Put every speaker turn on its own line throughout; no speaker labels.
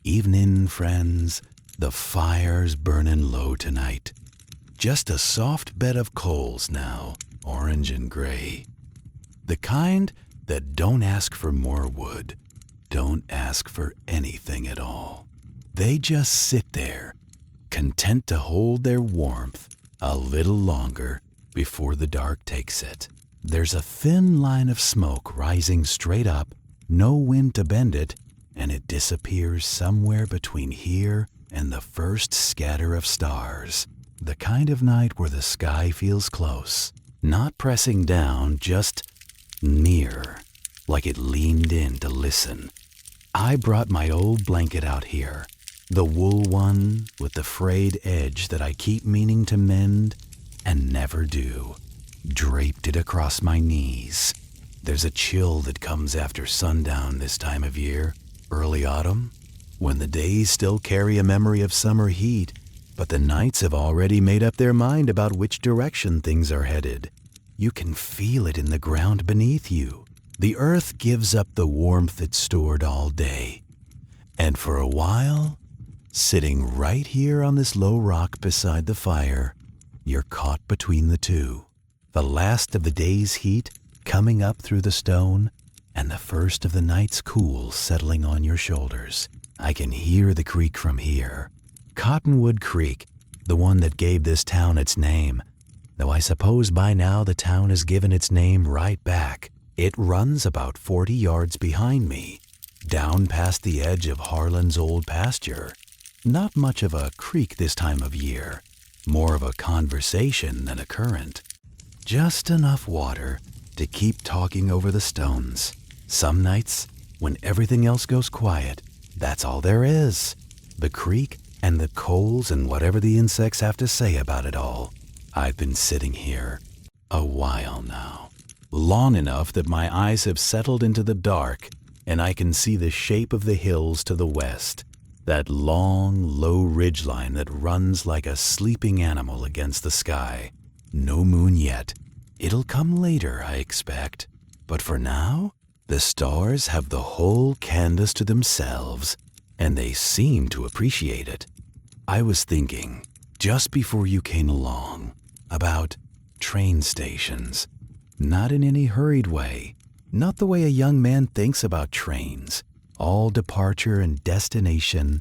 Evening, friends. The fire's burning low tonight. Just a soft bed of coals now, orange and gray. The kind that don't ask for more wood, don't ask for anything at all. They just sit there, content to hold their warmth a little longer before the dark takes it. There's a thin line of smoke rising straight up, no wind to bend it, and it disappears somewhere between here and the first scatter of stars. The kind of night where the sky feels close, not pressing down, just near, like it leaned in to listen. I brought my old blanket out here, the wool one with the frayed edge that I keep meaning to mend and never do. Draped it across my knees. There's a chill that comes after sundown this time of year, early autumn, when the days still carry a memory of summer heat, but the nights have already made up their mind about which direction things are headed. You can feel it in the ground beneath you. The earth gives up the warmth it stored all day. And for a while, sitting right here on this low rock beside the fire, you're caught between the two. The last of the day's heat coming up through the stone, and the first of the night's cool settling on your shoulders. I can hear the creek from here. Cottonwood Creek, the one that gave this town its name. Though I suppose by now the town has given its name right back. It runs about 40 yards behind me, down past the edge of Harlan's old pasture. Not much of a creek this time of year, more of a conversation than a current. Just enough water to keep talking over the stones. Some nights, when everything else goes quiet, that's all there is. The creek and the coals and whatever the insects have to say about it all. I've been sitting here a while now, long enough that my eyes have settled into the dark and I can see the shape of the hills to the west, that long, low ridgeline that runs like a sleeping animal against the sky. No moon yet. It'll come later, I expect. But for now, the stars have the whole canvas to themselves, and they seem to appreciate it. I was thinking, just before you came along, about train stations. Not in any hurried way, not the way a young man thinks about trains. All departure and destination,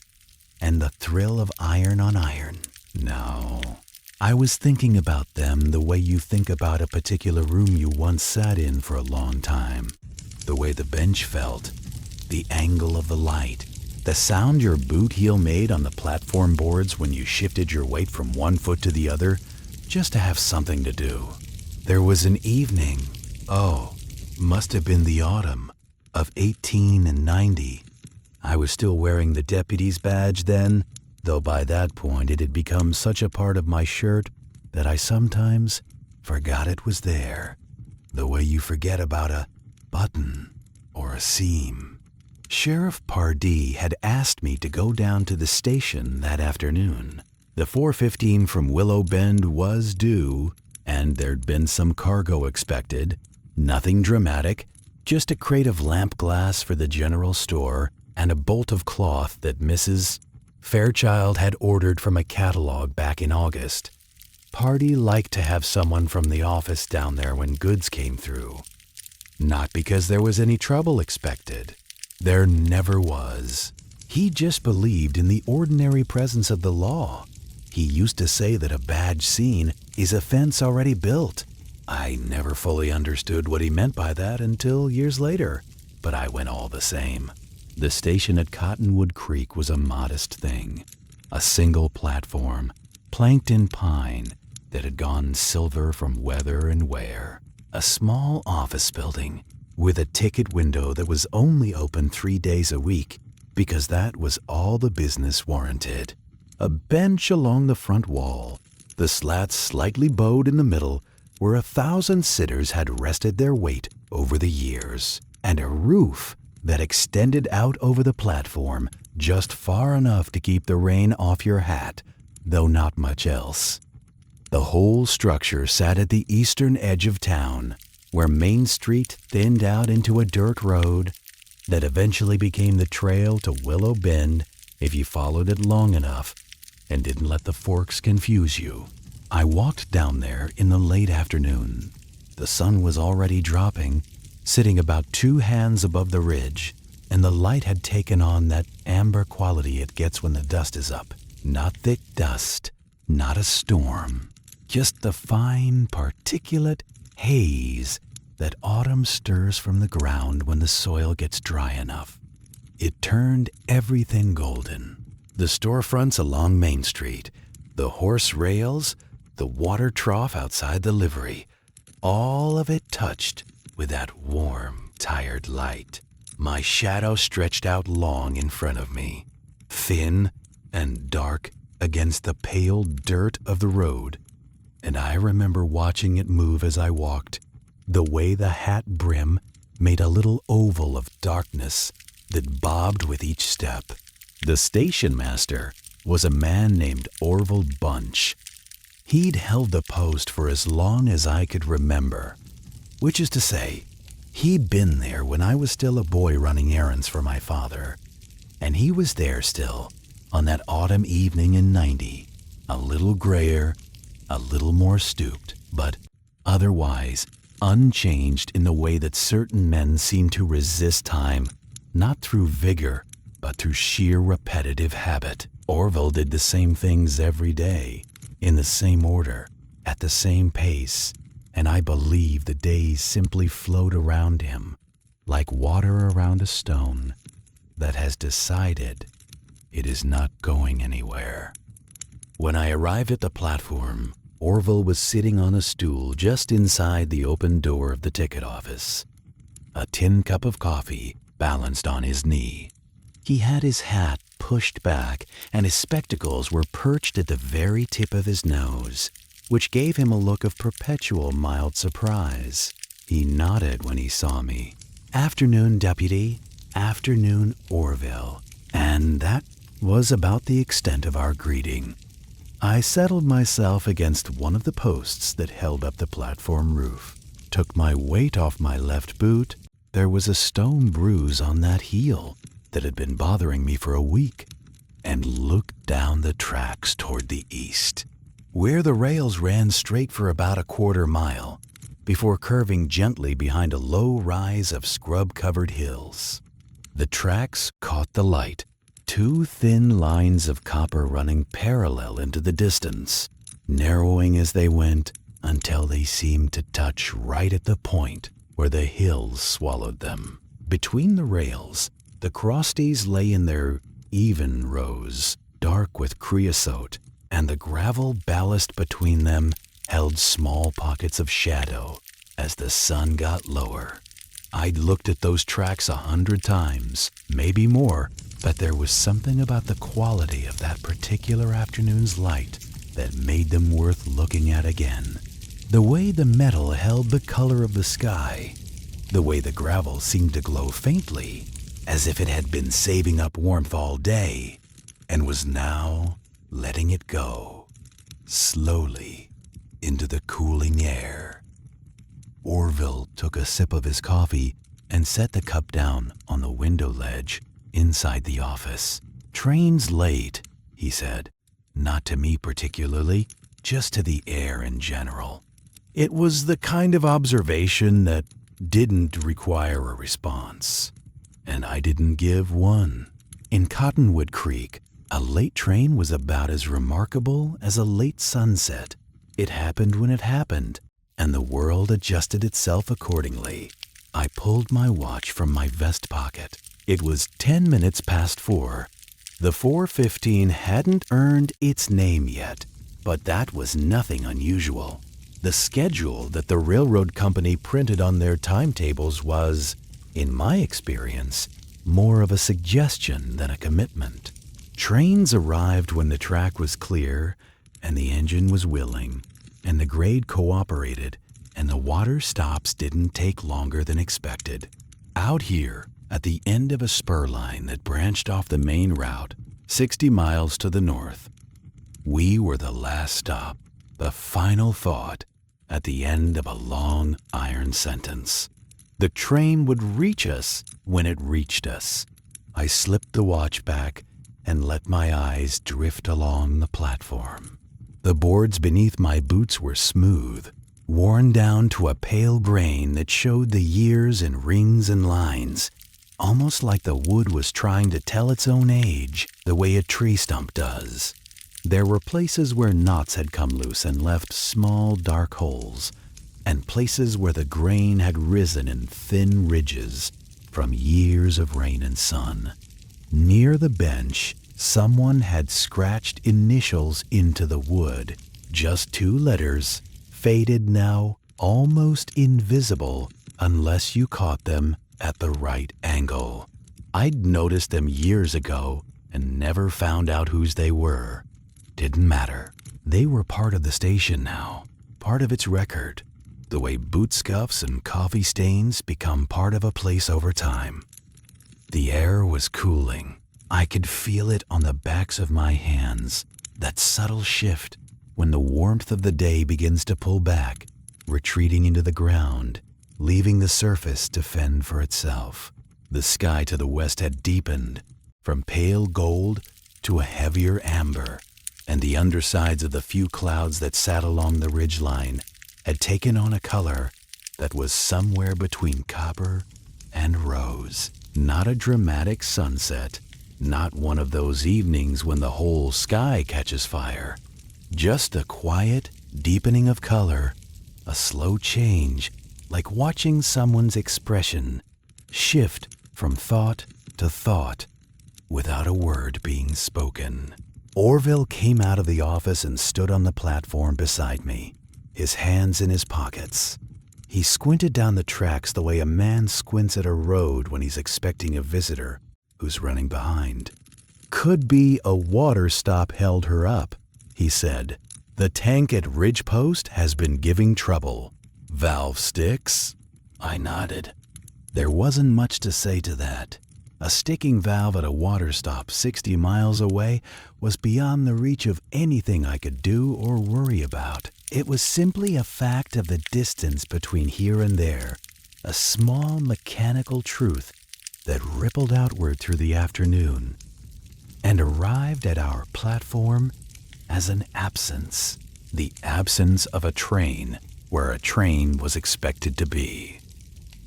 and the thrill of iron on iron. No. I was thinking about them the way you think about a particular room you once sat in for a long time. The way the bench felt, the angle of the light, the sound your boot heel made on the platform boards when you shifted your weight from one foot to the other just to have something to do. There was an evening, must have been the autumn, of 1890. I was still wearing the deputy's badge then, though by that point it had become such a part of my shirt that I sometimes forgot it was there, the way you forget about a button or a seam. Sheriff Pardee had asked me to go down to the station that afternoon. The 4:15 from Willow Bend was due, and there'd been some cargo expected. Nothing dramatic, just a crate of lamp glass for the general store and a bolt of cloth that Mrs. Fairchild had ordered from a catalog back in August. Pardee liked to have someone from the office down there when goods came through. Not because there was any trouble expected. There never was. He just believed in the ordinary presence of the law. He used to say that a badge seen is a fence already built. I never fully understood what he meant by that until years later, but I went all the same. The station at Cottonwood Creek was a modest thing. A single platform, planked in pine, that had gone silver from weather and wear. A small office building with a ticket window that was only open 3 days a week because that was all the business warranted. A bench along the front wall, the slats slightly bowed in the middle, where 1,000 sitters had rested their weight over the years, and a roof that extended out over the platform just far enough to keep the rain off your hat, though not much else. The whole structure sat at the eastern edge of town, where Main Street thinned out into a dirt road that eventually became the trail to Willow Bend if you followed it long enough and didn't let the forks confuse you. I walked down there in the late afternoon. The sun was already dropping, sitting about 2 hands above the ridge, and the light had taken on that amber quality it gets when the dust is up. Not thick dust, not a storm, just the fine, particulate haze that autumn stirs from the ground when the soil gets dry enough. It turned everything golden. The storefronts along Main Street, the horse rails, the water trough outside the livery, all of it touched with that warm, tired light. My shadow stretched out long in front of me, thin and dark against the pale dirt of the road, and I remember watching it move as I walked, the way the hat brim made a little oval of darkness that bobbed with each step. The stationmaster was a man named Orville Bunch. He'd held the post for as long as I could remember, which is to say, he'd been there when I was still a boy running errands for my father, and he was there still on that autumn evening in '90, a little grayer, a little more stooped, but otherwise unchanged in the way that certain men seem to resist time, not through vigor, but through sheer repetitive habit. Orville did the same things every day, in the same order, at the same pace, and I believe the days simply flowed around him, like water around a stone that has decided it is not going anywhere. When I arrived at the platform, Orville was sitting on a stool just inside the open door of the ticket office, a tin cup of coffee balanced on his knee. He had his hat pushed back, and his spectacles were perched at the very tip of his nose, which gave him a look of perpetual mild surprise. He nodded when he saw me. "Afternoon, Deputy. Afternoon, Orville." And that was about the extent of our greeting. I settled myself against one of the posts that held up the platform roof, took my weight off my left boot. There was a stone bruise on that heel that had been bothering me for a week, and looked down the tracks toward the east, where the rails ran straight for about a quarter mile before curving gently behind a low rise of scrub-covered hills. The tracks caught the light, 2 thin lines of copper running parallel into the distance, narrowing as they went until they seemed to touch right at the point where the hills swallowed them. Between the rails, the crosties lay in their even rows, dark with creosote, and the gravel ballast between them held small pockets of shadow as the sun got lower. I'd looked at those tracks 100 times, maybe more, but there was something about the quality of that particular afternoon's light that made them worth looking at again. The way the metal held the color of the sky, the way the gravel seemed to glow faintly, as if it had been saving up warmth all day and was now letting it go, slowly, into the cooling air. Orville took a sip of his coffee and set the cup down on the window ledge inside the office. "Train's late," he said. Not to me particularly, just to the air in general. It was the kind of observation that didn't require a response, and I didn't give one. In Cottonwood Creek, a late train was about as remarkable as a late sunset. It happened when it happened, and the world adjusted itself accordingly. I pulled my watch from my vest pocket. It was 10 minutes past 4. The 4:15 hadn't earned its name yet, but that was nothing unusual. The schedule that the railroad company printed on their timetables was, in my experience, more of a suggestion than a commitment. Trains arrived when the track was clear and the engine was willing, and the grade cooperated, and the water stops didn't take longer than expected. Out here, at the end of a spur line that branched off the main route, 60 miles to the north, we were the last stop, the final thought at the end of a long iron sentence. The train would reach us when it reached us. I slipped the watch back and let my eyes drift along the platform. The boards beneath my boots were smooth, worn down to a pale grain that showed the years in rings and lines, almost like the wood was trying to tell its own age the way a tree stump does. There were places where knots had come loose and left small dark holes, and places where the grain had risen in thin ridges from years of rain and sun. Near the bench, someone had scratched initials into the wood, just 2 letters, faded now, almost invisible unless you caught them at the right angle. I'd noticed them years ago and never found out whose they were. Didn't matter. They were part of the station now, part of its record, the way boot scuffs and coffee stains become part of a place over time. The air was cooling. I could feel it on the backs of my hands, that subtle shift when the warmth of the day begins to pull back, retreating into the ground, leaving the surface to fend for itself. The sky to the west had deepened, from pale gold to a heavier amber, and the undersides of the few clouds that sat along the ridgeline had taken on a color that was somewhere between copper and rose. Not a dramatic sunset, not one of those evenings when the whole sky catches fire. Just a quiet deepening of color, a slow change, like watching someone's expression shift from thought to thought without a word being spoken. Orville came out of the office and stood on the platform beside me, his hands in his pockets. He squinted down the tracks the way a man squints at a road when he's expecting a visitor who's running behind. "Could be a water stop held her up," he said. "The tank at Ridgepost has been giving trouble. Valve sticks?" I nodded. There wasn't much to say to that. A sticking valve at a water stop 60 miles away was beyond the reach of anything I could do or worry about. It was simply a fact of the distance between here and there, a small mechanical truth that rippled outward through the afternoon and arrived at our platform as an absence, the absence of a train where a train was expected to be.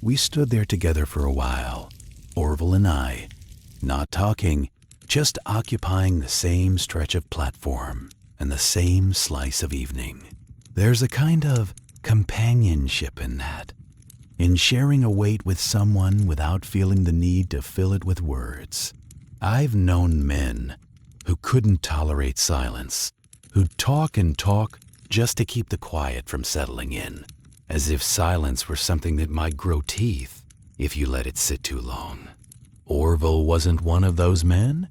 We stood there together for a while, Orville and I, not talking, just occupying the same stretch of platform and the same slice of evening. There's a kind of companionship in that, in sharing a weight with someone without feeling the need to fill it with words. I've known men who couldn't tolerate silence, who'd talk and talk just to keep the quiet from settling in, as if silence were something that might grow teeth if you let it sit too long. Orville wasn't one of those men,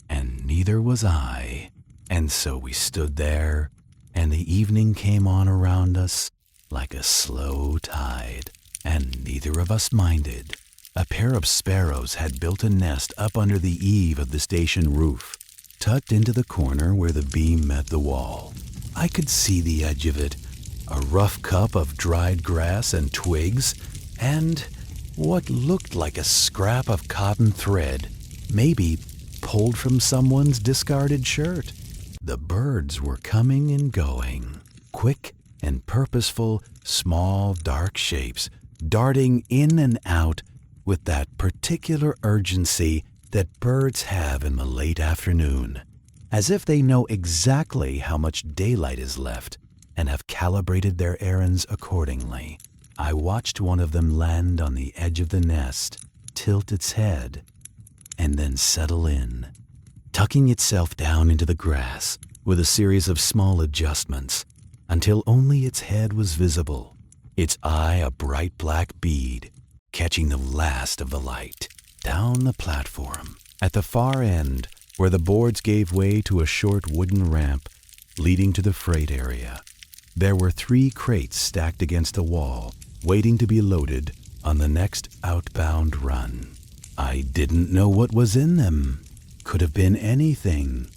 and neither was I. And so we stood there, and the evening came on around us like a slow tide, and neither of us minded. A pair of sparrows had built a nest up under the eave of the station roof, tucked into the corner where the beam met the wall. I could see the edge of it, a rough cup of dried grass and twigs, and what looked like a scrap of cotton thread, maybe pulled from someone's discarded shirt. The birds were coming and going, quick and purposeful, small, dark shapes, darting in and out with that particular urgency that birds have in the late afternoon, as if they know exactly how much daylight is left and have calibrated their errands accordingly. I watched one of them land on the edge of the nest, tilt its head, and then settle in, tucking itself down into the grass with a series of small adjustments until only its head was visible, its eye a bright black bead, catching the last of the light. Down the platform, at the far end, where the boards gave way to a short wooden ramp leading to the freight area, there were 3 crates stacked against a wall, waiting to be loaded on the next outbound run. I didn't know what was in them. Could have been anything.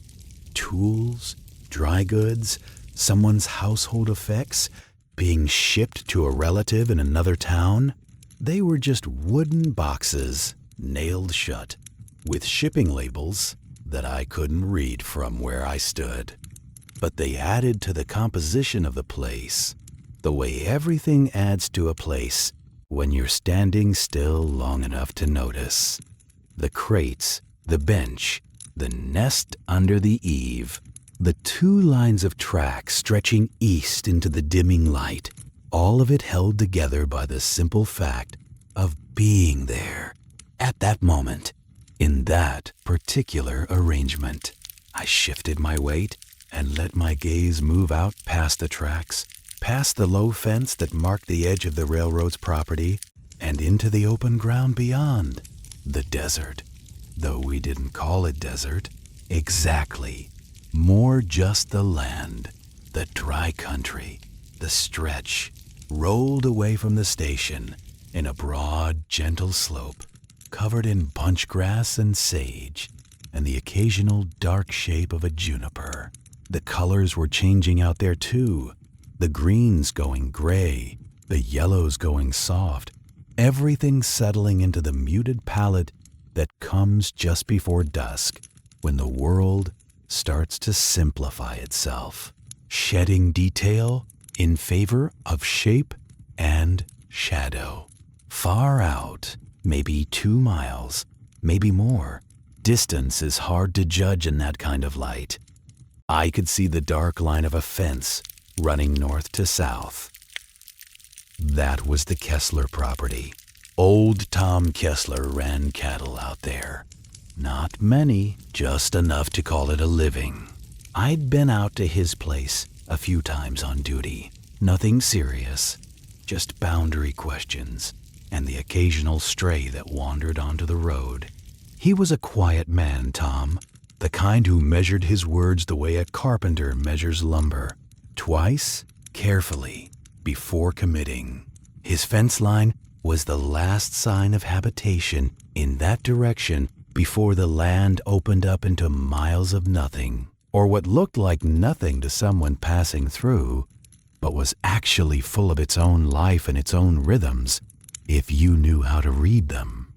Tools, dry goods, someone's household effects, being shipped to a relative in another town. They were just wooden boxes, nailed shut, with shipping labels that I couldn't read from where I stood. But they added to the composition of the place, the way everything adds to a place when you're standing still long enough to notice. The crates, the bench, the nest under the eave, the 2 lines of tracks stretching east into the dimming light, all of it held together by the simple fact of being there at that moment, in that particular arrangement. I shifted my weight and let my gaze move out past the tracks, past the low fence that marked the edge of the railroad's property, and into the open ground beyond. The desert, though we didn't call it desert. Exactly. More just the land, the dry country, the stretch, rolled away from the station in a broad, gentle slope, covered in bunch grass and sage, and the occasional dark shape of a juniper. The colors were changing out there too, the greens going gray, the yellows going soft, everything settling into the muted palette that comes just before dusk, when the world starts to simplify itself, shedding detail in favor of shape and shadow. Far out, maybe 2 miles, maybe more. Distance is hard to judge in that kind of light. I could see the dark line of a fence running north to south. That was the Kessler property. Old Tom Kessler ran cattle out there. Not many, just enough to call it a living. I'd been out to his place a few times on duty. Nothing serious, just boundary questions and the occasional stray that wandered onto the road. He was a quiet man, Tom, the kind who measured his words the way a carpenter measures lumber, twice, carefully, before committing. His fence line was the last sign of habitation in that direction before the land opened up into miles of nothing, or what looked like nothing to someone passing through, but was actually full of its own life and its own rhythms, if you knew how to read them.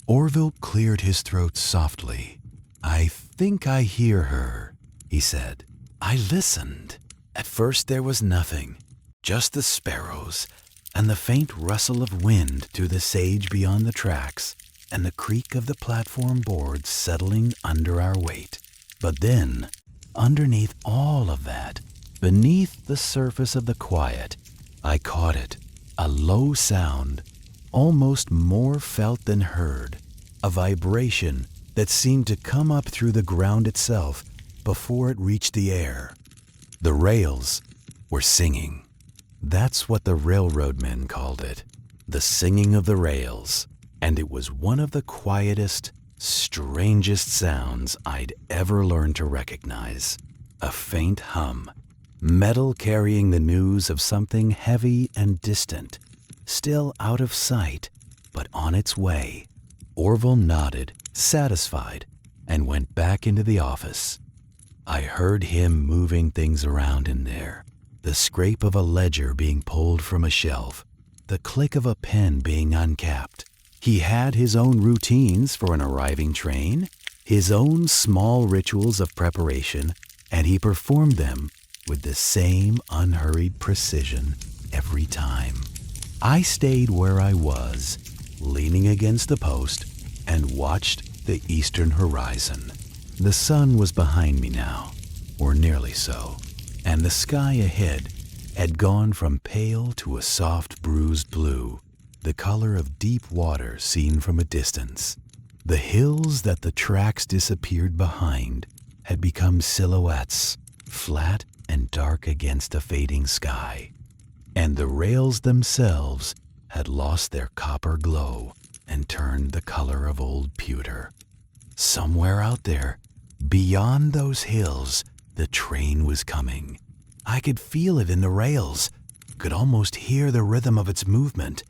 Orville cleared his throat softly. "I think I hear her," he said. I listened. At first there was nothing, just the sparrows and the faint rustle of wind through the sage beyond the tracks and the creak of the platform boards settling under our weight. But then, underneath all of that, beneath the surface of the quiet, I caught it, a low sound, almost more felt than heard, a vibration that seemed to come up through the ground itself before it reached the air. The rails were singing. That's what the railroad men called it, the singing of the rails, and it was one of the quietest, strangest sounds I'd ever learned to recognize. A faint hum, metal carrying the news of something heavy and distant, still out of sight, but on its way. Orville nodded, satisfied, and went back into the office. I heard him moving things around in there, the scrape of a ledger being pulled from a shelf, the click of a pen being uncapped. He had his own routines for an arriving train, his own small rituals of preparation, and he performed them with the same unhurried precision every time. I stayed where I was, leaning against the post, and watched the eastern horizon. The sun was behind me now, or nearly so, and the sky ahead had gone from pale to a soft bruised blue, the color of deep water seen from a distance. The hills that the tracks disappeared behind had become silhouettes, flat and dark against a fading sky, and the rails themselves had lost their copper glow and turned the color of old pewter. Somewhere out there, beyond those hills, the train was coming. I could feel it in the rails, could almost hear the rhythm of its movement,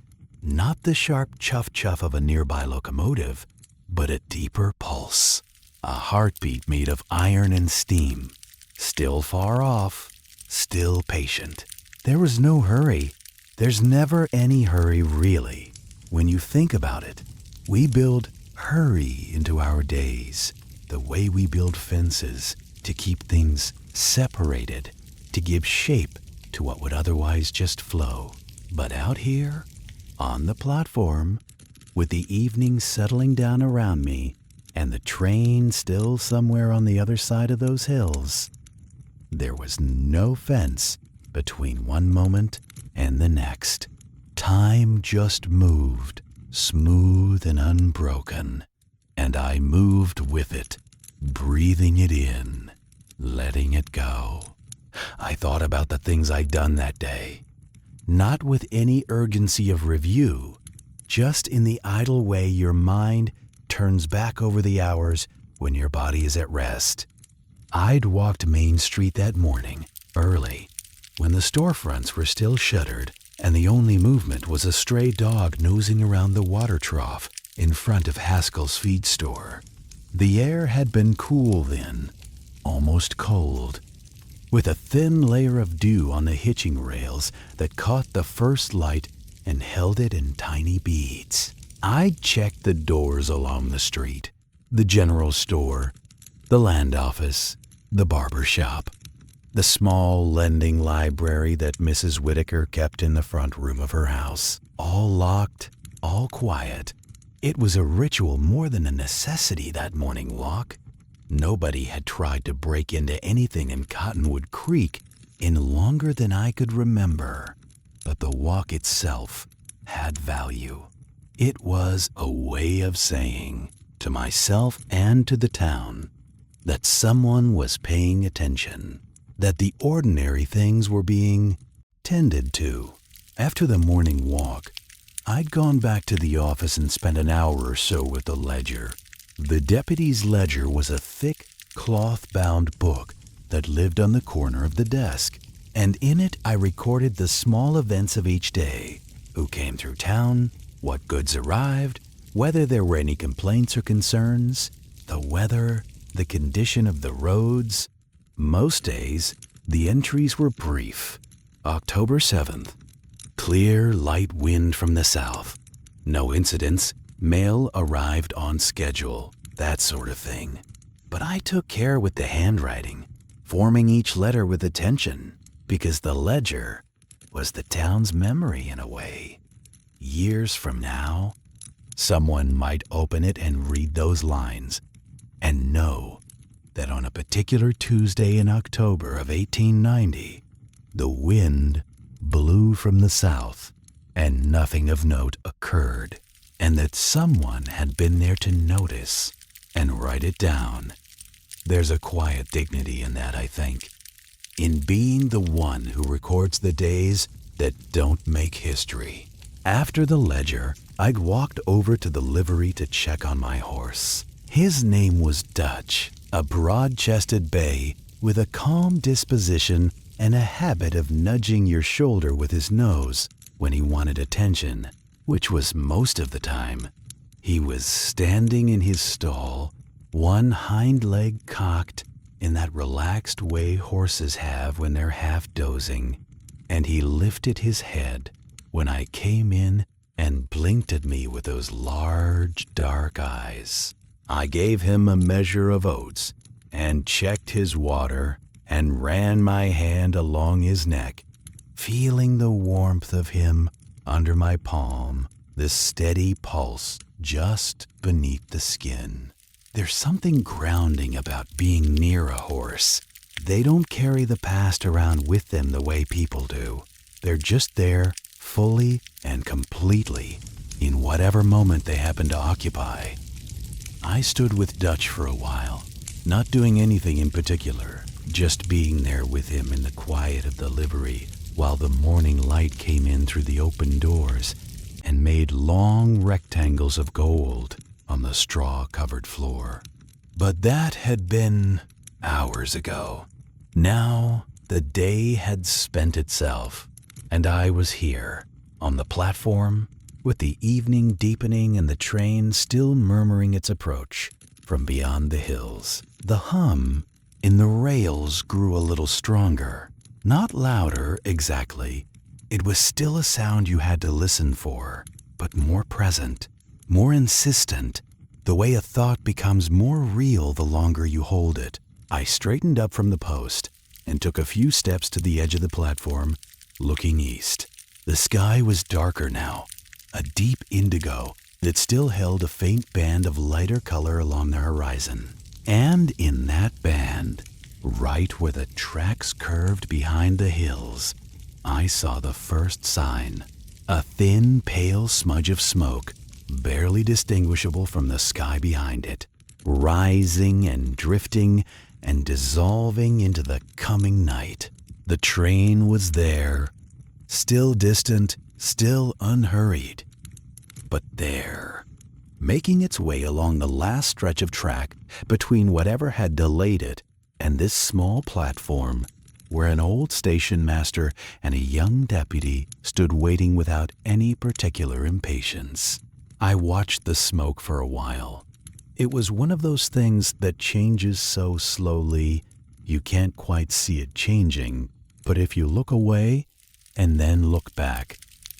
not the sharp chuff-chuff of a nearby locomotive, but a deeper pulse, a heartbeat made of iron and steam, still far off, still patient. There was no hurry. There's never any hurry, really. When you think about it, we build hurry into our days. the way we build fences to keep things separated, to give shape to what would otherwise just flow. But out here, on the platform, with the evening settling down around me and the train still somewhere on the other side of those hills, there was no fence between one moment and the next. Time just moved, smooth and unbroken, and I moved with it, breathing it in, letting it go. I thought about the things I'd done that day, not with any urgency of review, just in the idle way your mind turns back over the hours when your body is at rest. I'd walked Main Street that morning, early, when the storefronts were still shuttered and the only movement was a stray dog nosing around the water trough in front of Haskell's feed store. The air had been cool then, almost cold, with a thin layer of dew on the hitching rails that caught the first light and held it in tiny beads. I'd checked the doors along the street, the general store, the land office, the barber shop, the small lending library that Mrs. Whitaker kept in the front room of her house. All locked, all quiet. It was a ritual more than a necessity, that morning walk. Nobody had tried to break into anything in Cottonwood Creek in longer than I could remember, but the walk itself had value. It was a way of saying, to myself and to the town, that someone was paying attention, that the ordinary things were being tended to. After the morning walk, I'd gone back to the office and spent an hour or so with the ledger. The deputy's ledger was a thick, cloth-bound book that lived on the corner of the desk, and in it I recorded the small events of each day: who came through town, what goods arrived, whether there were any complaints or concerns, the weather, the condition of the roads. Most days, the entries were brief. October 7th. Clear, light wind from the south. No incidents. Mail arrived on schedule. That sort of thing. But I took care with the handwriting, forming each letter with attention, because the ledger was the town's memory in a way. Years from now, someone might open it and read those lines and know that on a particular Tuesday in October of 1890, the wind blew from the south and nothing of note occurred, and that someone had been there to notice and write it down. There's a quiet dignity in that, I think, in being the one who records the days that don't make history. After the ledger, I'd walked over to the livery to check on my horse. His name was Dutch, a broad-chested bay with a calm disposition and a habit of nudging your shoulder with his nose when he wanted attention, which was most of the time. He was standing in his stall, one hind leg cocked in that relaxed way horses have when they're half dozing, and he lifted his head when I came in and blinked at me with those large, dark eyes. I gave him a measure of oats and checked his water and ran my hand along his neck, feeling the warmth of him under my palm, the steady pulse just beneath the skin. There's something grounding about being near a horse. They don't carry the past around with them the way people do. They're just there, fully and completely, in whatever moment they happen to occupy. I stood with Dutch for a while, not doing anything in particular, just being there with him in the quiet of the livery while the morning light came in through the open doors and made long rectangles of gold on the straw-covered floor. But that had been hours ago. Now the day had spent itself, and I was here, on the platform, with the evening deepening and the train still murmuring its approach from beyond the hills. The hum in the rails grew a little stronger, not louder exactly. It was still a sound you had to listen for, but more present, more insistent, the way a thought becomes more real the longer you hold it. I straightened up from the post and took a few steps to the edge of the platform, looking east. The sky was darker now, a deep indigo that still held a faint band of lighter color along the horizon. And in that band, right where the tracks curved behind the hills, I saw the first sign. A thin, pale smudge of smoke, barely distinguishable from the sky behind it, rising and drifting and dissolving into the coming night. The train was there, still distant, still unhurried, but there, making its way along the last stretch of track between whatever had delayed it and this small platform where an old stationmaster and a young deputy stood waiting without any particular impatience. I watched the smoke for a while. It was one of those things that changes so slowly you can't quite see it changing, but if you look away and then look back,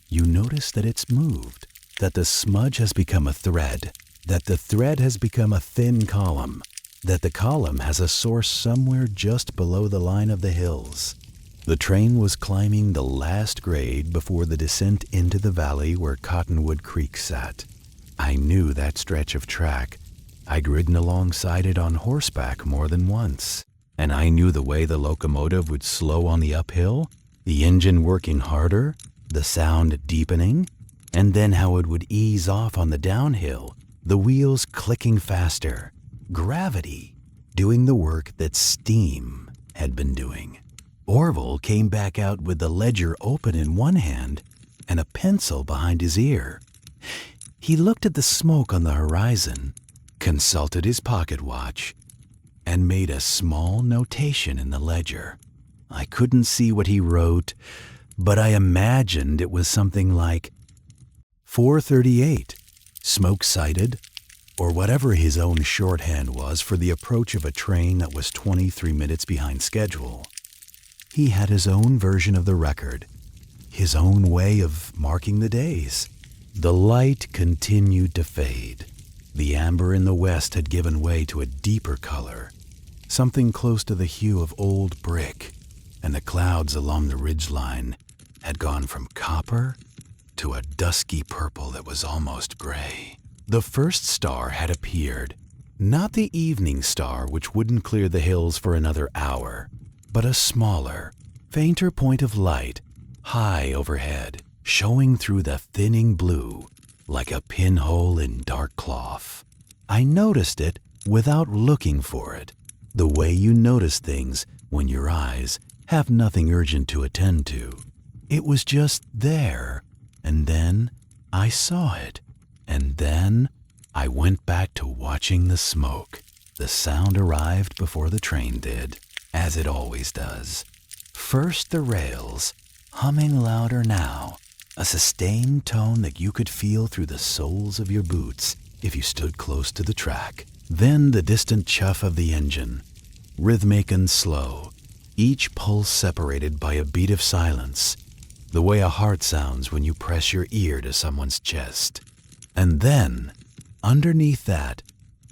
you notice that it's moved, that the smudge has become a thread, that the thread has become a thin column, that the column has a source somewhere just below the line of the hills. The train was climbing the last grade before the descent into the valley where Cottonwood Creek sat. I knew that stretch of track. I'd ridden alongside it on horseback more than once, and I knew the way the locomotive would slow on the uphill, the engine working harder, the sound deepening, and then how it would ease off on the downhill, the wheels clicking faster, gravity doing the work that steam had been doing. Orville came back out with the ledger open in one hand and a pencil behind his ear. He looked at the smoke on the horizon, consulted his pocket watch, and made a small notation in the ledger. I couldn't see what he wrote, but I imagined it was something like 4:38, smoke sighted, or whatever his own shorthand was for the approach of a train that was 23 minutes behind schedule. He had his own version of the record, his own way of marking the days. The light continued to fade. The amber in the west had given way to a deeper color, something close to the hue of old brick, and the clouds along the ridgeline had gone from copper to a dusky purple that was almost gray. The first star had appeared, not the evening star which wouldn't clear the hills for another hour, but a smaller, fainter point of light high overhead, showing through the thinning blue like a pinhole in dark cloth. I noticed it without looking for it, the way you notice things when your eyes have nothing urgent to attend to. It was just there, and then I saw it, and then I went back to watching the smoke. The sound arrived before the train did, as it always does. First the rails, humming louder now, a sustained tone that you could feel through the soles of your boots if you stood close to the track. Then the distant chuff of the engine, rhythmic and slow, each pulse separated by a beat of silence, the way a heart sounds when you press your ear to someone's chest. And then, underneath that,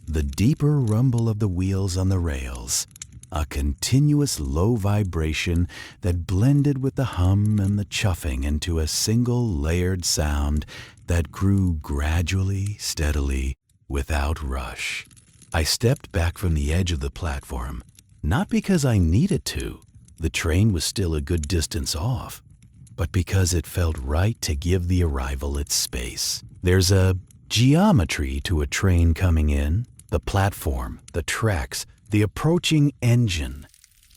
the deeper rumble of the wheels on the rails, a continuous low vibration that blended with the hum and the chuffing into a single layered sound that grew gradually, steadily, without rush. I stepped back from the edge of the platform, not because I needed to, the train was still a good distance off, but because it felt right to give the arrival its space. There's a geometry to a train coming in, the platform, the tracks, the approaching engine.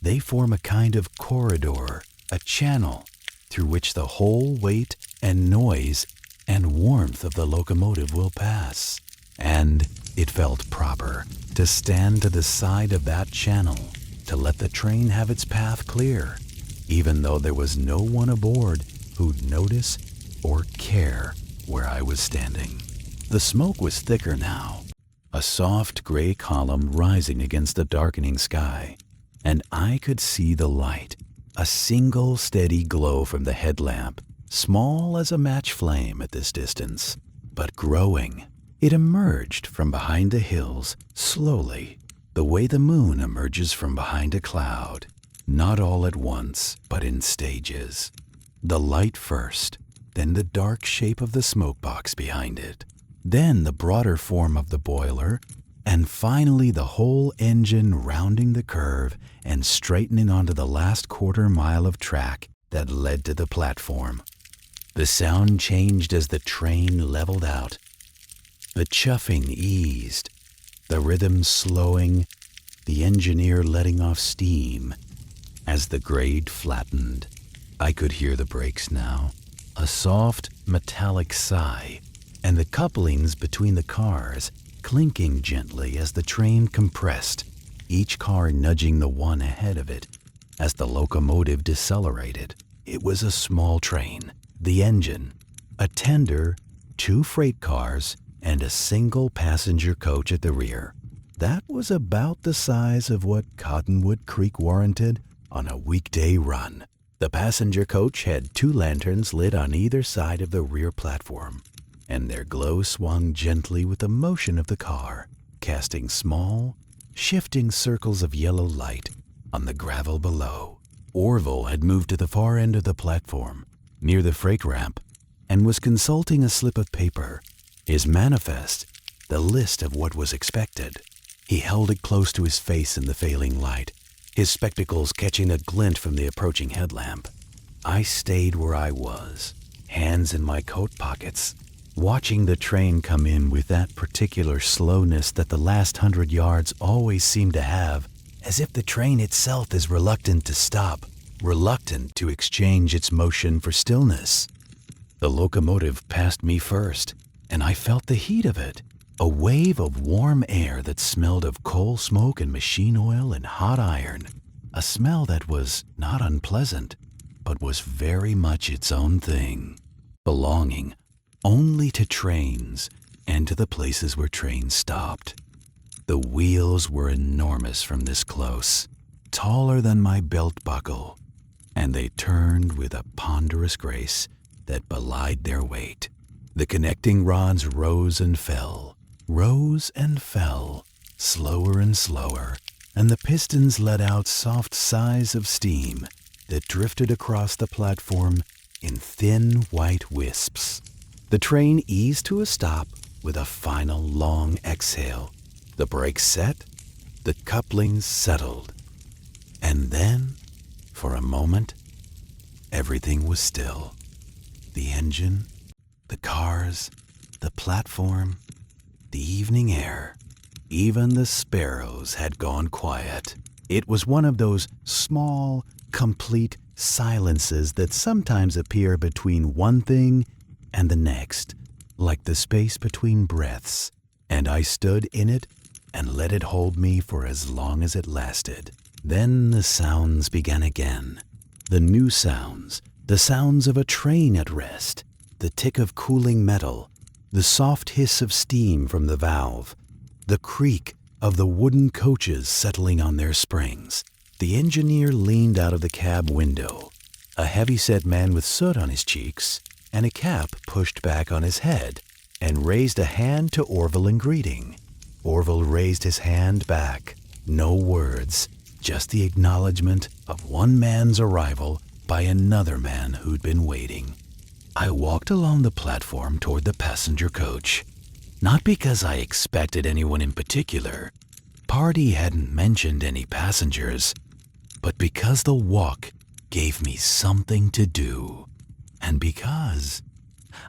They form a kind of corridor, a channel, through which the whole weight and noise and warmth of the locomotive will pass. And it felt proper to stand to the side of that channel, to let the train have its path clear, even though there was no one aboard who'd notice or care where I was standing. The smoke was thicker now, a soft gray column rising against the darkening sky, and I could see the light, a single steady glow from the headlamp, small as a match flame at this distance, but growing, It emerged from behind the hills slowly, the way the moon emerges from behind a cloud, not all at once, but in stages. The light first, then the dark shape of the smoke box behind it, then the broader form of the boiler, and finally the whole engine rounding the curve and straightening onto the last quarter-mile of track that led to the platform. The sound changed as the train leveled out. The chuffing eased, the rhythm slowing, the engineer letting off steam. As the grade flattened, I could hear the brakes now, a soft, metallic sigh, and the couplings between the cars clinking gently as the train compressed, each car nudging the one ahead of it as the locomotive decelerated. It was a small train, the engine, a tender, 2 freight cars, and a single passenger coach at the rear. That was about the size of what Cottonwood Creek warranted on a weekday run. The passenger coach had 2 lanterns lit on either side of the rear platform, and their glow swung gently with the motion of the car, casting small, shifting circles of yellow light on the gravel below. Orville had moved to the far end of the platform, near the freight ramp, and was consulting a slip of paper, his manifest, the list of what was expected. He held it close to his face in the failing light, his spectacles catching a glint from the approaching headlamp. I stayed where I was, hands in my coat pockets, watching the train come in with that particular slowness that the last 100 yards always seem to have, as if the train itself is reluctant to stop, reluctant to exchange its motion for stillness. The locomotive passed me first, and I felt the heat of it, a wave of warm air that smelled of coal smoke and machine oil and hot iron, a smell that was not unpleasant, but was very much its own thing, belonging only to trains and to the places where trains stopped. The wheels were enormous from this close, taller than my belt buckle, and they turned with a ponderous grace that belied their weight. The connecting rods rose and fell, slower and slower, and the pistons let out soft sighs of steam that drifted across the platform in thin white wisps. The train eased to a stop with a final long exhale. The brakes set, the couplings settled, and then, for a moment, everything was still. The engine, the cars, the platform, the evening air, even the sparrows had gone quiet. It was one of those small, complete silences that sometimes appear between one thing and the next, like the space between breaths, and I stood in it and let it hold me for as long as it lasted. Then the sounds began again. The new sounds, the sounds of a train at rest, the tick of cooling metal, the soft hiss of steam from the valve, the creak of the wooden coaches settling on their springs. The engineer leaned out of the cab window, a heavy-set man with soot on his cheeks and a cap pushed back on his head, and raised a hand to Orville in greeting. Orville raised his hand back. No words, just the acknowledgement of one man's arrival by another man who'd been waiting. I walked along the platform toward the passenger coach, not because I expected anyone in particular. Pardee hadn't mentioned any passengers, but because the walk gave me something to do, and because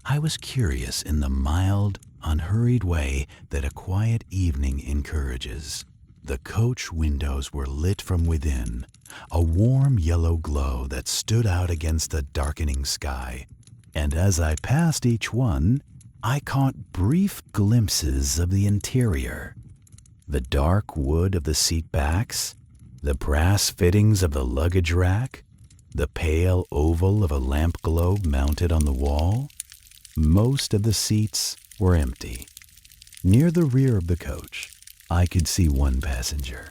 I was curious in the mild, unhurried way that a quiet evening encourages. The coach windows were lit from within, a warm yellow glow that stood out against the darkening sky, and as I passed each one, I caught brief glimpses of the interior. The dark wood of the seat backs, the brass fittings of the luggage rack, the pale oval of a lamp globe mounted on the wall. Most of the seats were empty. Near the rear of the coach, I could see one passenger,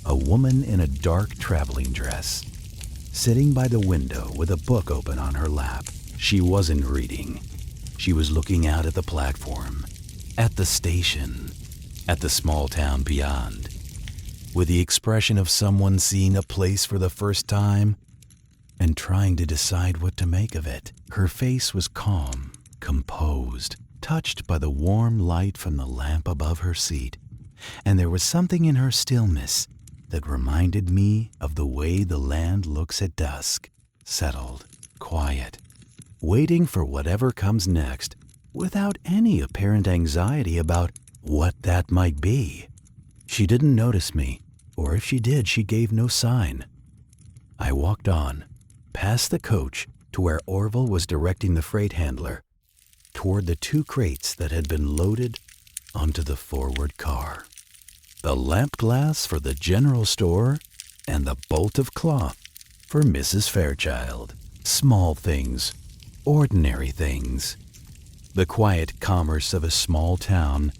a woman in a dark traveling dress, sitting by the window with a book open on her lap. She wasn't reading. She was looking out at the platform, at the station, at the small town beyond, with the expression of someone seeing a place for the first time and trying to decide what to make of it. Her face was calm, composed, touched by the warm light from the lamp above her seat, and there was something in her stillness that reminded me of the way the land looks at dusk, settled, quiet, waiting for whatever comes next without any apparent anxiety about what that might be. She didn't notice me, or if she did, she gave no sign. I walked on, past the coach to where Orville was directing the freight handler, toward the 2 crates that had been loaded onto the forward car. The lamp glass for the general store and the bolt of cloth for Mrs. Fairchild. Small things, ordinary things. The quiet commerce of a small town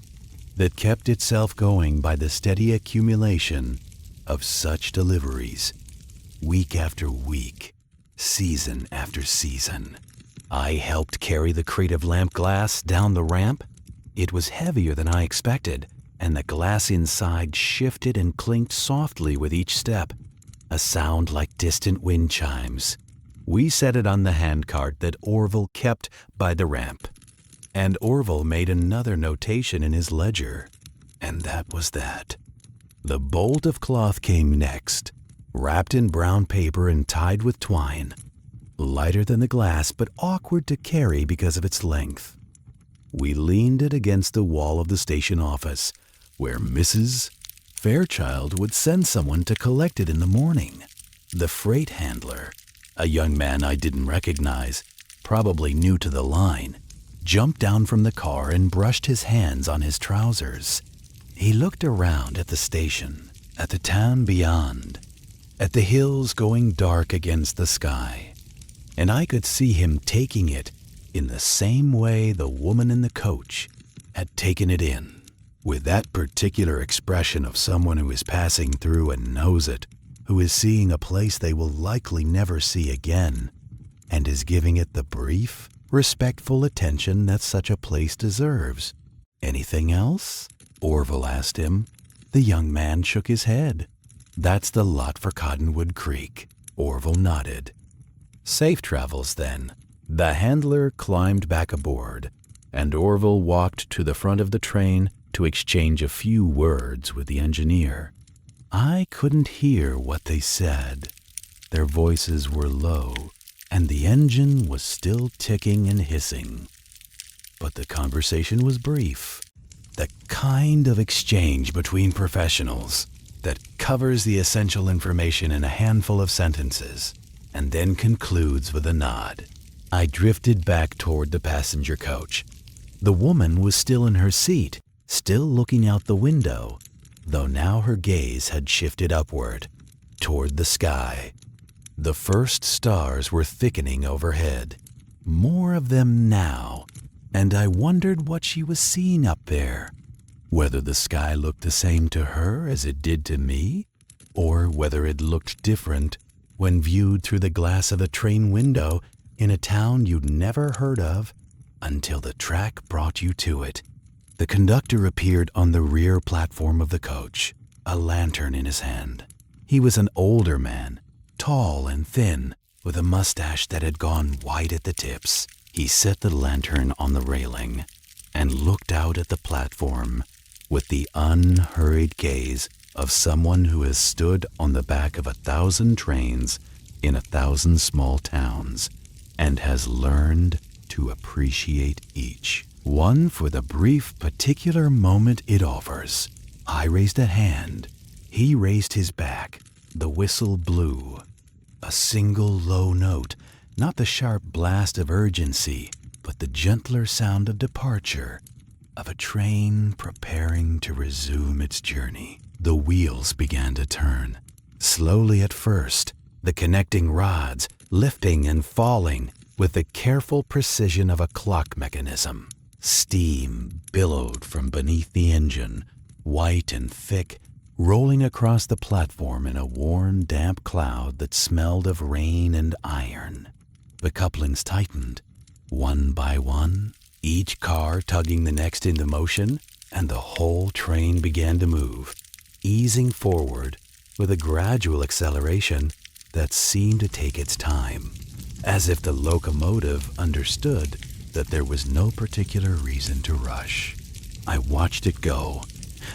that kept itself going by the steady accumulation of such deliveries, week after week, season after season. I helped carry the crate of lamp glass down the ramp. It was heavier than I expected, and the glass inside shifted and clinked softly with each step, a sound like distant wind chimes. We set it on the handcart that Orville kept by the ramp, and Orville made another notation in his ledger, and that was that. The bolt of cloth came next, wrapped in brown paper and tied with twine, lighter than the glass but awkward to carry because of its length. We leaned it against the wall of the station office, where Mrs. Fairchild would send someone to collect it in the morning. The freight handler, a young man I didn't recognize, probably new to the line, jumped down from the car and brushed his hands on his trousers. He looked around at the station, at the town beyond, at the hills going dark against the sky, and I could see him taking it in the same way the woman in the coach had taken it in, with that particular expression of someone who is passing through and knows it, who is seeing a place they will likely never see again, and is giving it the brief, respectful attention that such a place deserves. "Anything else?" Orville asked him. The young man shook his head. "That's the lot for Cottonwood Creek." Orville nodded. "Safe travels, then." The handler climbed back aboard, and Orville walked to the front of the train to exchange a few words with the engineer. I couldn't hear what they said. Their voices were low, and the engine was still ticking and hissing. But the conversation was brief, the kind of exchange between professionals that covers the essential information in a handful of sentences and then concludes with a nod. I drifted back toward the passenger coach. The woman was still in her seat, still looking out the window, though now her gaze had shifted upward, toward the sky. The first stars were thickening overhead, more of them now, and I wondered what she was seeing up there, whether the sky looked the same to her as it did to me, or whether it looked different when viewed through the glass of a train window in a town you'd never heard of until the track brought you to it. The conductor appeared on the rear platform of the coach, a lantern in his hand. He was an older man, tall and thin, with a mustache that had gone white at the tips. He set the lantern on the railing and looked out at the platform with the unhurried gaze of someone who has stood on the back of 1,000 trains in 1,000 small towns and has learned to appreciate each, one for the brief particular moment it offers. I raised a hand. He raised his back. The whistle blew. A single low note, not the sharp blast of urgency, but the gentler sound of departure, of a train preparing to resume its journey. The wheels began to turn, slowly at first, the connecting rods lifting and falling with the careful precision of a clock mechanism. Steam billowed from beneath the engine, white and thick, rolling across the platform in a warm, damp cloud that smelled of rain and iron. The couplings tightened, one by one, each car tugging the next into motion, and the whole train began to move, easing forward with a gradual acceleration that seemed to take its time, as if the locomotive understood that there was no particular reason to rush. I watched it go.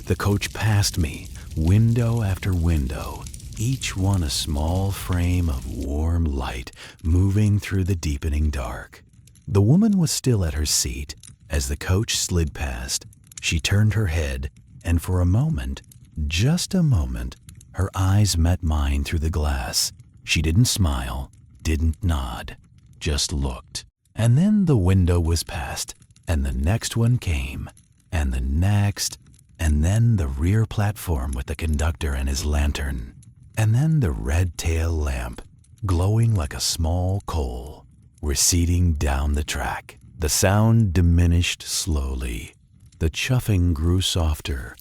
The coach passed me, window after window, each one a small frame of warm light moving through the deepening dark. The woman was still at her seat. As the coach slid past, she turned her head, and for a moment, just a moment, her eyes met mine through the glass. She didn't smile, didn't nod, just looked. And then the window was passed, and the next one came, and the next, and then the rear platform with the conductor and his lantern, and then the red tail lamp, glowing like a small coal, receding down the track. The sound diminished slowly. The chuffing grew softer,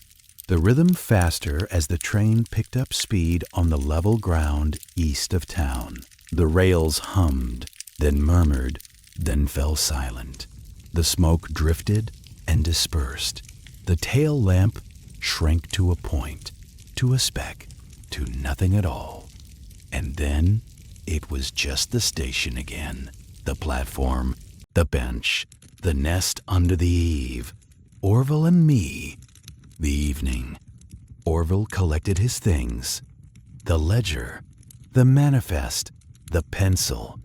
the rhythm faster as the train picked up speed on the level ground east of town. The rails hummed, then murmured, then fell silent. The smoke drifted and dispersed. The tail lamp shrank to a point, to a speck, to nothing at all. And then it was just the station again. The platform, the bench, the nest under the eave, Orville and me. The evening. Orville collected his things, the ledger, the manifest, the pencil,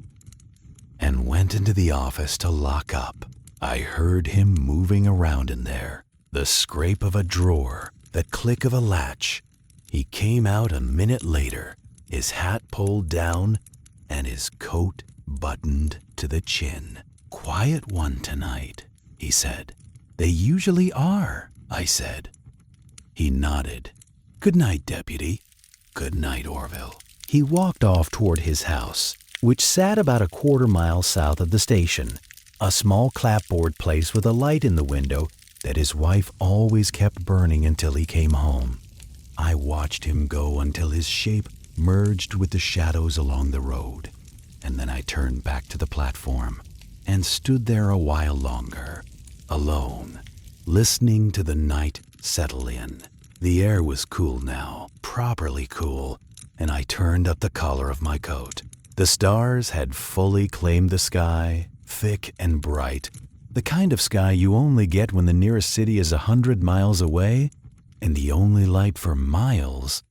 and went into the office to lock up. I heard him moving around in there, the scrape of a drawer, the click of a latch. He came out a minute later, his hat pulled down and his coat buttoned to the chin. "Quiet one tonight," he said. "They usually are," I said. He nodded. "Good night, Deputy." "Good night, Orville." He walked off toward his house, which sat about a quarter mile south of the station, a small clapboard place with a light in the window that his wife always kept burning until he came home. I watched him go until his shape merged with the shadows along the road, and then I turned back to the platform and stood there a while longer, alone, listening to the night settle in. The air was cool now, properly cool, and I turned up the collar of my coat. The stars had fully claimed the sky, thick and bright, the kind of sky you only get when the nearest city is 100 miles away, and the only light for miles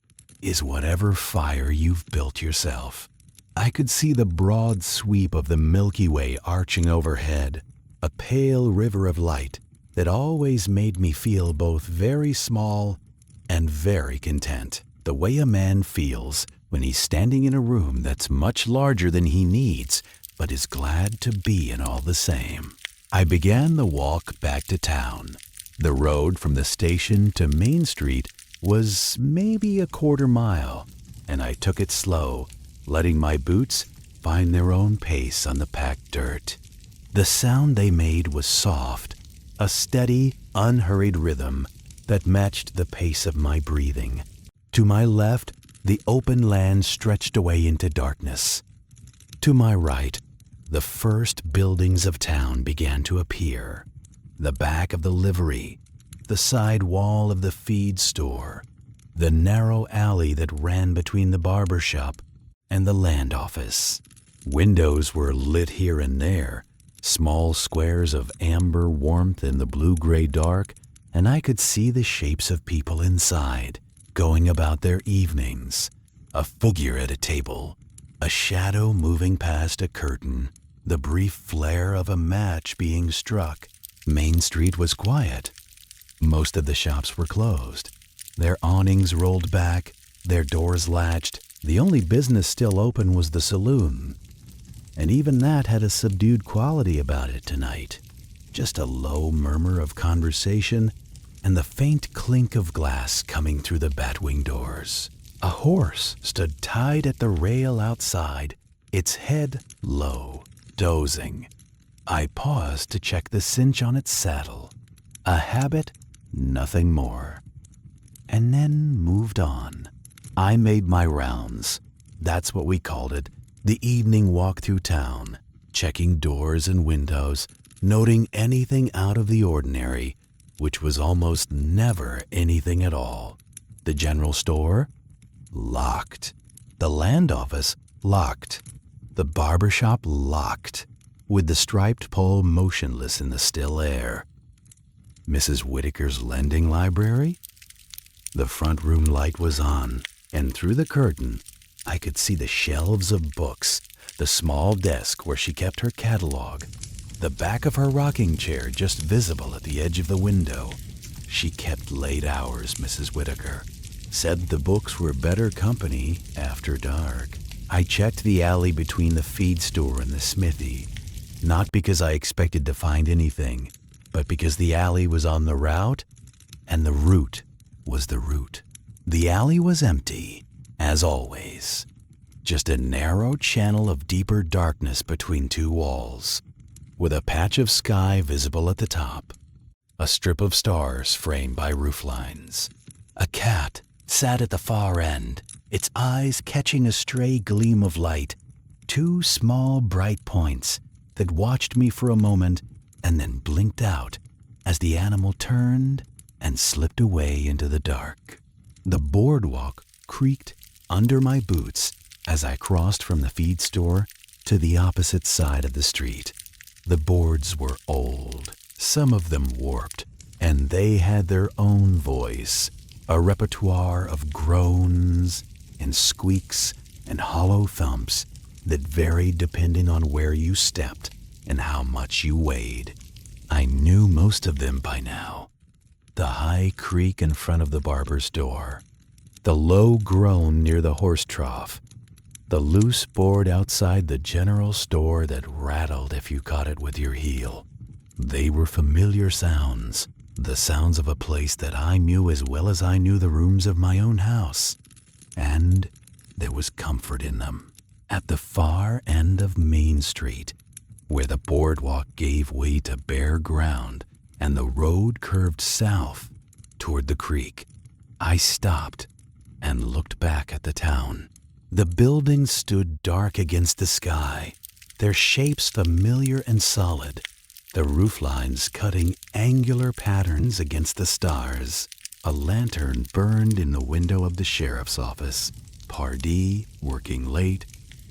is whatever fire you've built yourself. I could see the broad sweep of the Milky Way arching overhead, a pale river of light that always made me feel both very small and very content, the way a man feels when he's standing in a room that's much larger than he needs, but is glad to be in all the same. I began the walk back to town. The road from the station to Main Street was maybe a quarter mile, and I took it slow, letting my boots find their own pace on the packed dirt. The sound they made was soft, a steady, unhurried rhythm that matched the pace of my breathing. To my left, the open land stretched away into darkness. To my right, the first buildings of town began to appear. The back of the livery, the side wall of the feed store, the narrow alley that ran between the barber shop and the land office. Windows were lit here and there, small squares of amber warmth in the blue-gray dark, and I could see the shapes of people inside, going about their evenings. A figure at a table, a shadow moving past a curtain, the brief flare of a match being struck. Main Street was quiet. Most of the shops were closed, their awnings rolled back, their doors latched. The only business still open was the saloon, and even that had a subdued quality about it tonight. Just a low murmur of conversation and the faint clink of glass coming through the batwing doors. A horse stood tied at the rail outside, its head low, dozing. I paused to check the cinch on its saddle. A habit, nothing more. And then moved on. I made my rounds. That's what we called it, the evening walk through town, checking doors and windows, noting anything out of the ordinary, which was almost never anything at all. The general store? Locked. The land office? Locked. The barber shop? Locked, with the striped pole motionless in the still air. Mrs. Whitaker's lending library? The front room light was on, and through the curtain, I could see the shelves of books, the small desk where she kept her catalog, the back of her rocking chair just visible at the edge of the window. She kept late hours, Mrs. Whitaker. Said the books were better company after dark. I checked the alley between the feed store and the smithy, not because I expected to find anything, but because the alley was on the route, and the route was the route. The alley was empty, as always. Just a narrow channel of deeper darkness between two walls, with a patch of sky visible at the top, a strip of stars framed by roof lines. A cat sat at the far end, its eyes catching a stray gleam of light, two small bright points that watched me for a moment and then blinked out as the animal turned and slipped away into the dark. The boardwalk creaked under my boots as I crossed from the feed store to the opposite side of the street. The boards were old, some of them warped, and they had their own voice, a repertoire of groans and squeaks and hollow thumps that varied depending on where you stepped and how much you weighed. I knew most of them by now. The high creak in front of the barber's door, the low groan near the horse trough, the loose board outside the general store that rattled if you caught it with your heel. They were familiar sounds, the sounds of a place that I knew as well as I knew the rooms of my own house. And there was comfort in them. At the far end of Main Street, where the boardwalk gave way to bare ground and the road curved south toward the creek, I stopped and looked back at the town. The buildings stood dark against the sky, their shapes familiar and solid, the roof lines cutting angular patterns against the stars. A lantern burned in the window of the sheriff's office, Pardee working late,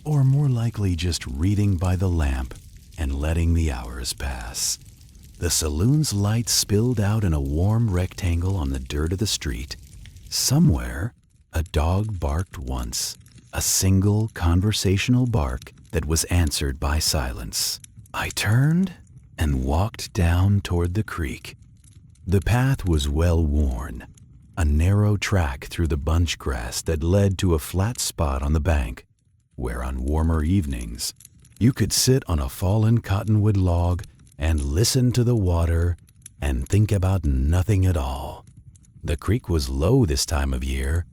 or more likely just reading by the lamp and letting the hours pass. The saloon's light spilled out in a warm rectangle on the dirt of the street. Somewhere, a dog barked once, a single conversational bark that was answered by silence. I turned and walked down toward the creek. The path was well worn, a narrow track through the bunch grass that led to a flat spot on the bank, where on warmer evenings, you could sit on a fallen cottonwood log and listen to the water and think about nothing at all. The creek was low this time of year,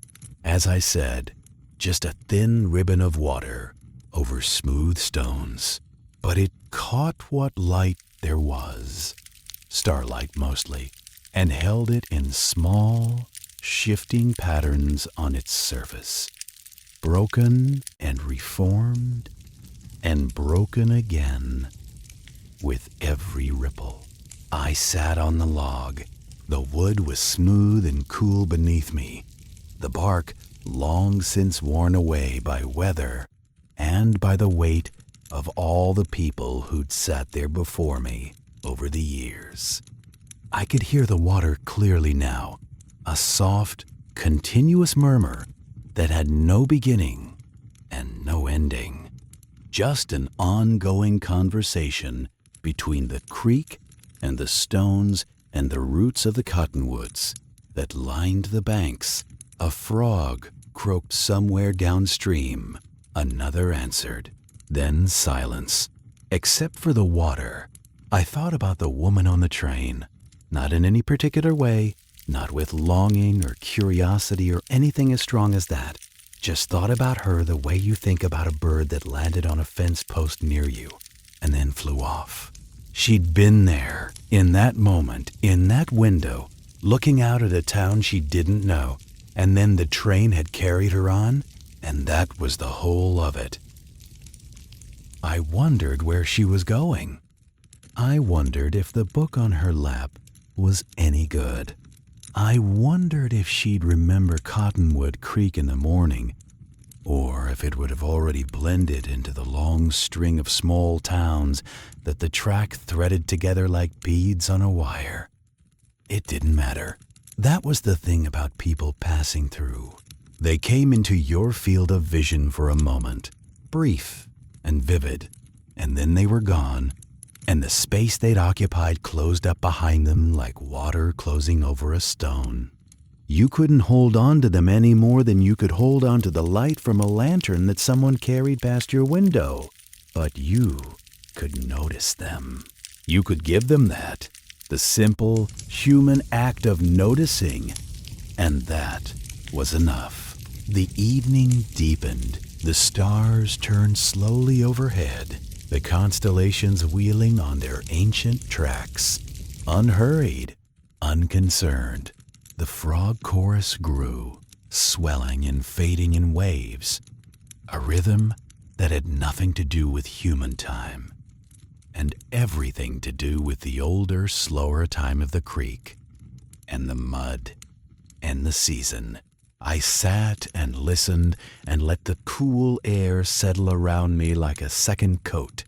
as I said, just a thin ribbon of water over smooth stones. But it caught what light there was, starlight mostly, and held it in small, shifting patterns on its surface, broken and reformed and broken again with every ripple. I sat on the log. The wood was smooth and cool beneath me, the bark long since worn away by weather and by the weight of all the people who'd sat there before me over the years. I could hear the water clearly now, a soft, continuous murmur that had no beginning and no ending, just an ongoing conversation between the creek and the stones and the roots of the cottonwoods that lined the banks. A frog croaked somewhere downstream. Another answered. Then silence, except for the water. I thought about the woman on the train, not in any particular way, not with longing or curiosity or anything as strong as that. Just thought about her the way you think about a bird that landed on a fence post near you and then flew off. She'd been there, in that moment, in that window, looking out at a town she didn't know, and then the train had carried her on, and that was the whole of it. I wondered where she was going. I wondered if the book on her lap was any good. I wondered if she'd remember Cottonwood Creek in the morning, or if it would have already blended into the long string of small towns that the track threaded together like beads on a wire. It didn't matter. That was the thing about people passing through. They came into your field of vision for a moment, brief and vivid, and then they were gone, and the space they'd occupied closed up behind them like water closing over a stone. You couldn't hold on to them any more than you could hold on to the light from a lantern that someone carried past your window. But you could notice them. You could give them that, the simple human act of noticing, and that was enough. The evening deepened. The stars turned slowly overhead, the constellations wheeling on their ancient tracks, unhurried, unconcerned. The frog chorus grew, swelling and fading in waves, a rhythm that had nothing to do with human time, and everything to do with the older, slower time of the creek, and the mud, and the season. I sat and listened and let the cool air settle around me like a second coat,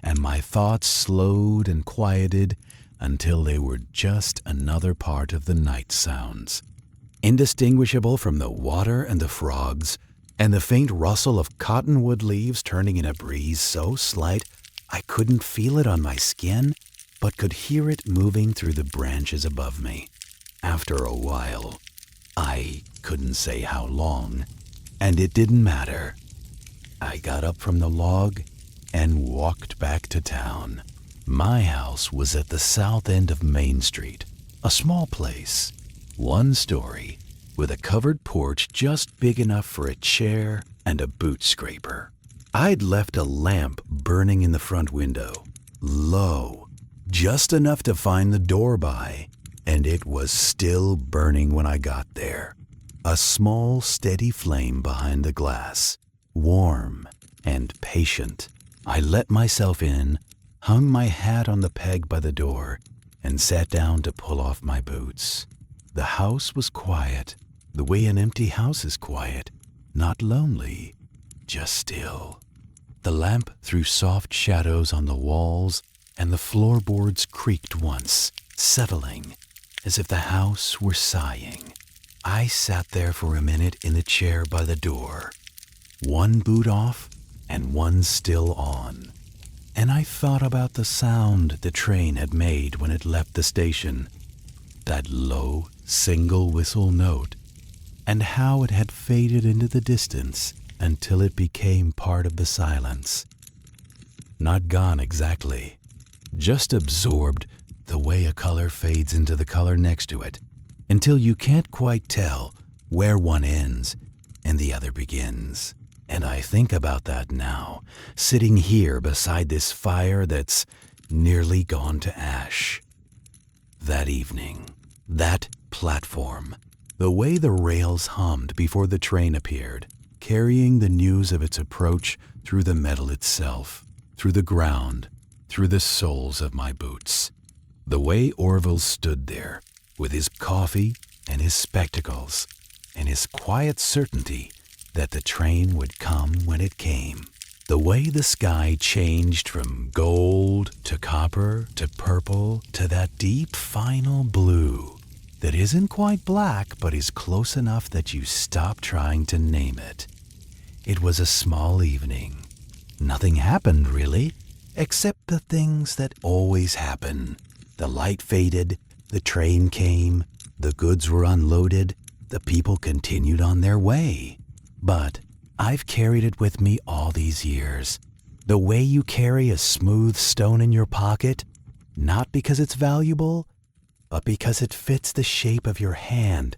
and my thoughts slowed and quieted until they were just another part of the night sounds, indistinguishable from the water and the frogs, and the faint rustle of cottonwood leaves turning in a breeze so slight I couldn't feel it on my skin, but could hear it moving through the branches above me. After a while, I couldn't say how long, and it didn't matter. I got up from the log and walked back to town. My house was at the south end of Main Street, a small place, one story, with a covered porch just big enough for a chair and a boot scraper. I'd left a lamp burning in the front window, low, just enough to find the door by, and it was still burning when I got there. A small, steady flame behind the glass, warm and patient. I let myself in, hung my hat on the peg by the door, and sat down to pull off my boots. The house was quiet, the way an empty house is quiet, not lonely, just still. The lamp threw soft shadows on the walls, and the floorboards creaked once, settling, as if the house were sighing. I sat there for a minute in the chair by the door, one boot off and one still on, and I thought about the sound the train had made when it left the station, that low, single whistle note, and how it had faded into the distance until it became part of the silence. Not gone exactly, just absorbed the way a color fades into the color next to it, until you can't quite tell where one ends and the other begins. And I think about that now, sitting here beside this fire that's nearly gone to ash. That evening, that platform, the way the rails hummed before the train appeared, carrying the news of its approach through the metal itself, through the ground, through the soles of my boots. The way Orville stood there, with his coffee and his spectacles, and his quiet certainty that the train would come when it came. The way the sky changed from gold to copper to purple to that deep final blue that isn't quite black but is close enough that you stop trying to name it. It was a small evening. Nothing happened really, except the things that always happen. The light faded, the train came, the goods were unloaded, the people continued on their way. But I've carried it with me all these years, the way you carry a smooth stone in your pocket, not because it's valuable, but because it fits the shape of your hand,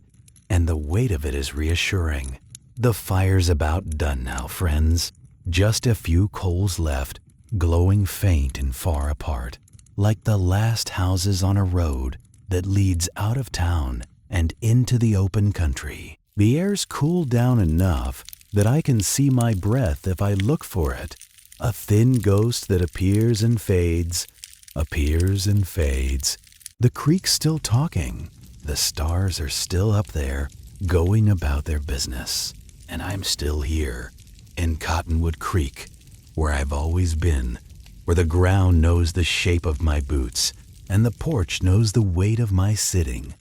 and the weight of it is reassuring. The fire's about done now, friends. Just a few coals left, glowing faint and far apart, like the last houses on a road that leads out of town and into the open country. The air's cooled down enough that I can see my breath if I look for it, a thin ghost that appears and fades, appears and fades. The creek's still talking. The stars are still up there, going about their business. And I'm still here, in Cottonwood Creek, where I've always been, where the ground knows the shape of my boots, and the porch knows the weight of my sitting.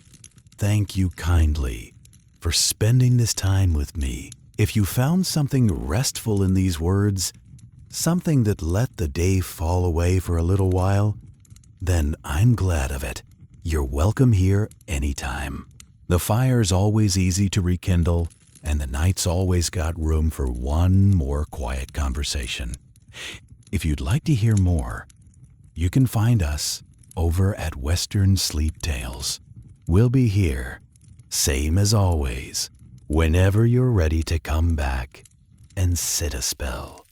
Thank you kindly for spending this time with me. If you found something restful in these words, something that let the day fall away for a little while, then I'm glad of it. You're welcome here anytime. The fire's always easy to rekindle, and the night's always got room for one more quiet conversation. If you'd like to hear more, you can find us over at Western Sleep Tales. We'll be here, same as always, whenever you're ready to come back and sit a spell.